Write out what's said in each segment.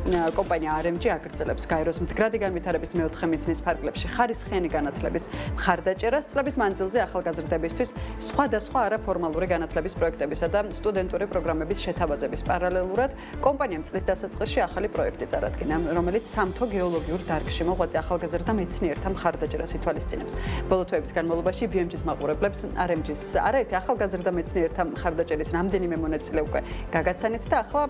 კომპანია RMG აგრძელებს გაეროს მდგრადი განვითარების მეოთხე მიზნის ფარგლებში ხარისხიანი განათლების მხარდაჭერას წლების მანძილზე ახალგაზრდებისთვის სხვადასხვა არაფორმალური განათლების პროექტებისა და სტუდენტური პროგრამების შეთავაზების პარალელურად კომპანიამ წლის დასაწყისში ახალი პროექტი წარადგინა, რომელიც სამთო გეოლოგიურ დარგში მოღვაწე ახალგაზრდა მეცნიერთა მხარდაჭერას ითვალისწინებს. ბოლო თვეების განმავლობაში BMG-ის მაყურებლებს RMG-ის არაერთი ახალგაზრდა მეცნიერთა მხარდაჭერის რამდენიმე მონაწილე უკვე გაგაცანით და ახლა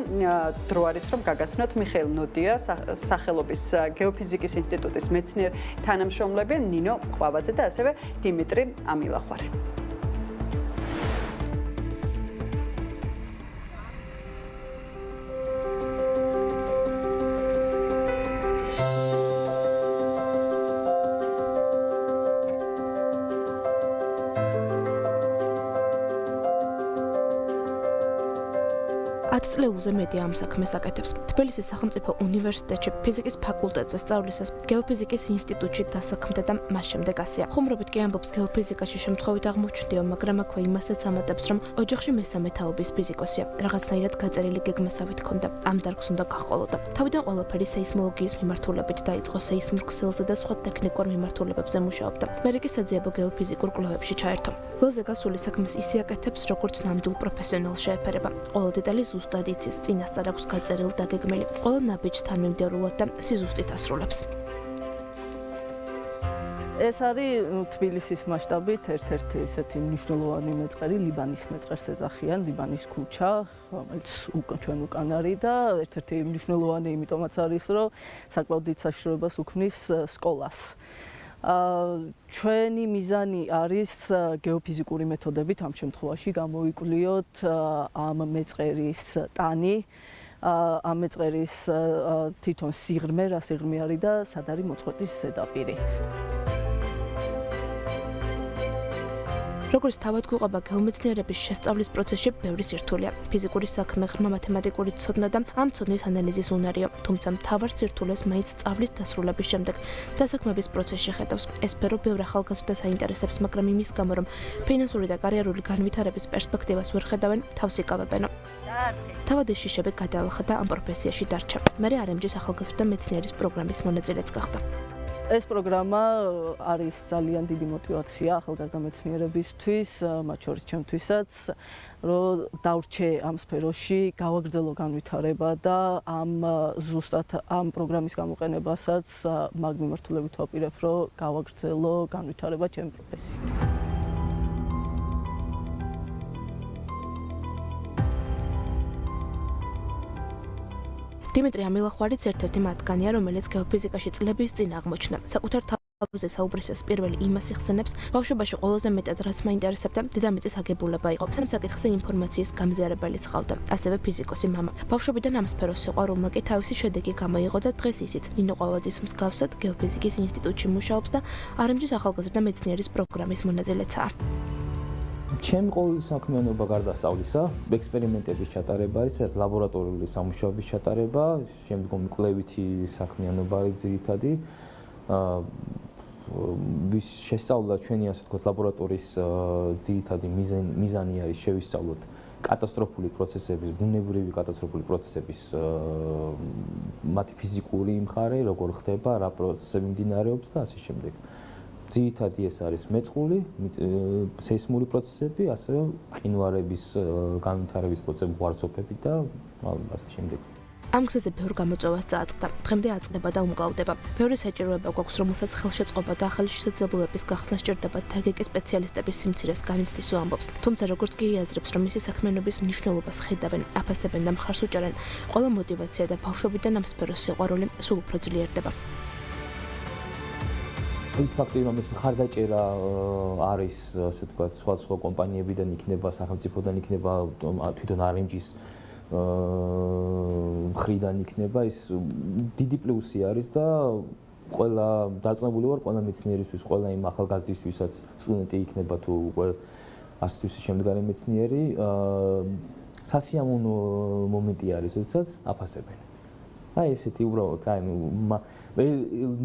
დრო არის რომ გაგაცნოთ მიხეილ ნოდია სახელობის გეოფიზიკის ინსტიტუტის მეცნიერ თანამშრომლები ნინო ყვავაძე და ასევე დიმიტრი ამილახვარი. წლეულზე მეტი ამ საქმეს აკეთებს. თბილისის სახელმწიფო უნივერსიტეტში ფიზიკის ფაკულტეტზე სწავლისას გეოფიზიკის ინსტიტუტში დასაქმდა და მას შემდეგ ასეა. ხუმრობით კი ამბობს გეოფიზიკაში შემთხვევით აღმოჩნდიო, მაგრამ აქვე იმასაც ამატებს, რომ ოჯახში მესამე თაობის ფიზიკოსია. რაღაცნაირად გაწერილი გეგმასავით ჰქონდა, ამ დარგს უნდა გაჰყოლოდა. თავიდან ყველაფერი სეისმოლოგიის მიმართულებით დაიწყო, სეისმურ ქსელზე და სხვა ტექნიკურ მიმართულებებზე მუშაობდა. მერე კი საძიებო გეოფიზიკურ კვლევებში ჩაერთო. ველზე გასული საქმეს ისე აკეთებს, როგორც ნამდვილ პროფესიონალს შეეფერება. ყველა დეტალი ზუსტად იცის, წინასწარ აქვს გაწერილი და გეგმილი. ყველა ნაბიჯს თანმიმდევრულად და სიზუსტით ასრულებს. ეს არის თბილისის მასშტაბით ერთ-ერთი ესეთი მნიშვნელოვანი მეწყერი, ლიბანის მეწყერს ეძახიან, ლიბანის ქუჩა, რომელიც ჩვენ უკან არის და ერთ-ერთი მნიშვნელოვანი იმიტომაც არის, რომ საკმაოდ დიდ საშიშროებას უქმნის სკოლას. ჩვენი მიზანი არის გეოფიზიკური მეთოდებით ამ შემთხვევაში გამოვიკვლიოთ ამ მეწყერის ტანი, ამ მეწყერის თვითონ სიღრმე, რა სიღრმე არის და სად არის მოწყვეტის ზედაპირი. როგორც თავად გვიყვება გეომეცნიერების შესწავლის პროცესში ბევრი სირთულეა. ფიზიკური საქმე, ღრმა მათემატიკური ცოდნა და ამ ცოდნის ანალიზის უნარიო, თუმცა მთავარ სირთულეს მაინც სწავლის დასრულების შემდეგ დასაქმების პროცესში ხედავს. ეს სფერო ბევრ ახალგაზრდას აინტერესებს, მაგრამ იმის გამო, რომ ფინანსური და კარიერული განვითარების პერსპექტივას ვერ ხედავენ, თავს იკავებენო. თავად ეს შიშები გადაალახა და ამ პროფესიაში დარჩა. მერე RMG-ის ახალგაზრდა მეცნიერის პროგრამის მონაწილეც გახდა. ეს პროგრამა არის ძალიან დიდი мотиваცია ახალგაზრდა მეცნიერებისთვის, მათ შორის ჩემთვისაც, რომ დავრჩე ამ სფეროში, გავაგრძელო განვითარება და ზუსტად ამ პროგრამის გამოყენებასაც მაგ მიმართულებით ვაპირებ, რომ გავაგრძელო განვითარება ჩემი პროფესიით. დიმიტრი ამილახვარიც ერთ-ერთი მათგანია, რომელიც გეოფიზიკაში წლების წინ აღმოჩნდა. საკუთარ თავზე საუბრისას პირველი იმას იხსენებს, ბავშვობაში ყველაზე მეტად რაც მაინტერესებდა, დედამიწის აგებულება იყო. ამ საკითხზე ინფორმაციის გამზიარებელიც ყავდა, ასევე ფიზიკოსი მამა. ბავშვობიდან ამ სფეროს სიყვარულმა კი თავისი შედეგი გამოიღო და დღეს ისიც ნინო ყვავაძის მსგავსად გეოფიზიკის ინსტიტუტში მუშაობს და RMG-ის ახალგაზრდა მეცნიერის პროგრამის მონაწილეცაა. ჩემი ყოველი საქმიანობა გარდა სწავლისა, ექსპერიმენტების ჩატარება არის, ლაბორატორიული სამუშაოების ჩატარება, შემდგომი კვლევითი საქმიანობა არის ძირითადი. ვის შესწავლა ჩვენი ასე ვთქვათ ლაბორატორიის ძირითადი მიზანი არის შევისწავლოთ კატასტროფული პროცესების, ბუნებრივი კატასტროფული პროცესების მათი ფიზიკური მხარე, როგორ ხდება, რა პროცესები მიმდინარეობს და ასე შემდეგ. ძირითადად ეს არის მეწყული, სეისმური პროცესები, ასევე მყინვარების განვითარების პროცესები, ღვარცოფები და ასე შემდეგ. ამ გზაზე ბევრ გამოწვევას წააწყდა. დღემდე აწყდება და უმკლავდება. ბევრი საჭიროება გვაქვს, რომელსაც ხელშეწყობა და ახალი შესაძლებლობების გახსნა სჭირდება. თერგეკი სპეციალისტების სიმცირეს განიცდის ამბობს. თუმცა როგორც კი იაზრებს, რომ მისი საქმიანობის მნიშვნელობას ხედავენ, აფასებენ და მხარს უჭერენ, ყველა мотиваცია და ბავშვობიდან ამ სფეროს სიყვარული სულ უფრო ძლიერდება. ის ფაქტი, რომ ეს მხარდაჭერა არის, ასე ვთქვათ, სხვა კომპანიებიდან იქნება, სახელმწიფოდან იქნება, თვითონ RMG-ის მხრიდან იქნება, ის დიდი პლუსი არის და ყველა დარწმუნებული ვარ, ყველა მეცნიერისთვის, ყველა იმ ახალგაზრდისთვისაც სტუდენტი იქნება თუ უკვე ასთვის შემდგარი მეცნიერი, სასიამოვნო მომენტი არის, როდესაც აფასებენ. აი ესეთი უბრალოდ,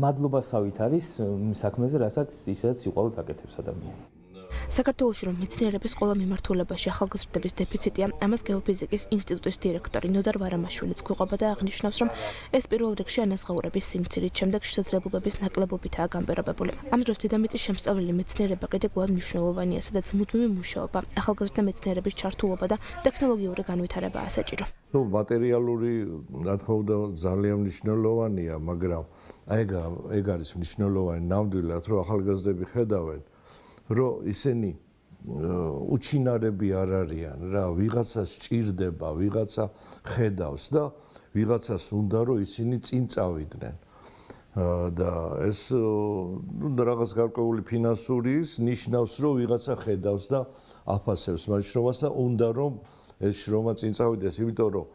მადლობასავით არის საქმეზე, რასაც ისედაც სიყვარულით აკეთებს ადამიანი. საქართველოში რომ მეცნიერების ყველა მიმართულებაში ახალგაზრდების დეფიციტია, ამას გეოფიზიკის ინსტიტუტის დირექტორი ნოდარ ვარამაშვილიც გვიყვება და აღნიშნავს, რომ ეს პირველ რიგში ანაზღაურების სიმცირით, შემდეგ შესაძლებლობების ნაკლებობითაა გამპირობებული. ამ დროს დედამიწის შემსწავლელი მეცნიერება კრიტიკულად მნიშვნელოვანია, სადაც მუდმივი მუშაობა, ახალგაზრდა მეცნიერების ჩართულობა და ტექნოლოგიური განვითარებაა საჭირო. მატერიალური, რა თქმა უნდა, ძალიან მნიშვნელოვანია, მაგრამ ეგ არის მნიშვნელოვანი ნამდვილად, რომ ახალგაზრდები ხედავენ, რომ ისინი უჩინარები არ არიან რა, ვიღაცას სჭირდება, ვიღაცა ხედავს და ვიღაცას უნდა რომ ისინი წინ წავიდნენ. და ეს რაღაც გარკვეული ფინანსური ის ნიშნავს რომ ვიღაცა ხედავს და აფასებს მას შრომას და უნდა რომ ეს შრომა წინ წავიდეს, იმიტომ რომ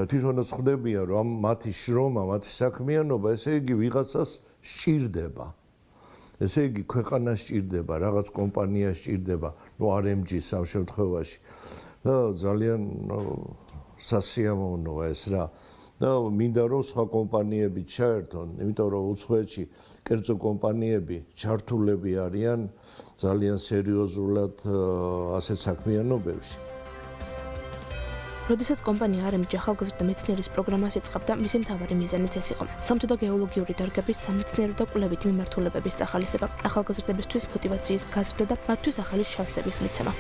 თვითონაც ხვდებიან რომ მათი შრომა, მათი საქმიანობა ესე იგი ვიღაცას სჭირდება. ესე იგი ქვეყანას სჭირდება, რაღაც კომპანიას სჭირდება, RMG-ს ამ შემთხვევაში. და ძალიან სასიამოვნოა ეს რა. და მინდა რომ სხვა კომპანიები ჩაერთონ, იმიტომ რომ უცხოეთში კერძო კომპანიები ჩართულები არიან ძალიან სერიოზულად ასეთ საქმიანობებში. როდესაც კომპანია RMG ახალგაზრდა მეცნიერის პროგრამას იწყებდა, მისი მთავარი მიზანიც ეს იყო. სამთო და გეოლოგიური დარგების სამეცნიერო და კვლევითი მიმართულებების წახალისება, ახალგაზრდებისთვის მოტივაციის გაზრდა და მათთვის ახალი შანსების მიცემა.